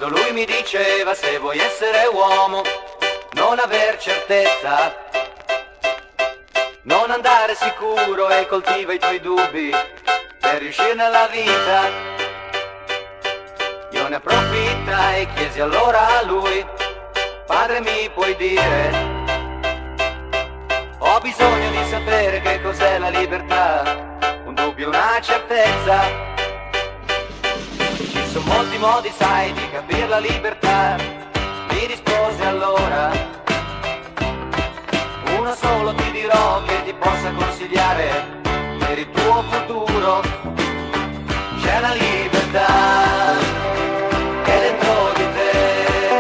Quando lui mi diceva se vuoi essere uomo, non aver certezza, non andare sicuro e coltiva i tuoi dubbi per riuscire nella vita. Io ne approfitta e chiesi allora a lui: padre, mi puoi dire, ho bisogno di sapere che cos'è la libertà, un dubbio, una certezza. Ci sono molti modi, sai, di capire la libertà. Mi rispose allora: uno solo ti dirò che ti possa consigliare per il tuo futuro. C'è la libertà che è dentro di te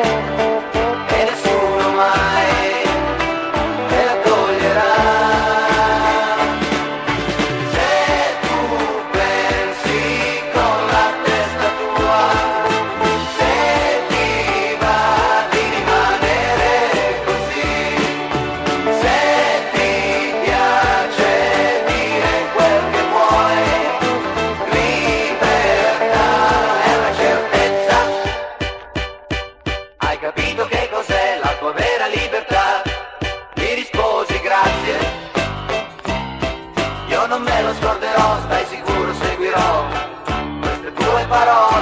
e nessuno mai te la toglierà. Se tu pensi con la testa tua, se ti va di rimanere così, se ti piace dire quel che vuoi, libertà è una certezza. Hai capito che cos'è la tua vera libertà? Mi risposi: grazie, io non me lo scorderò, stai sicuro, seguirò queste tue parole.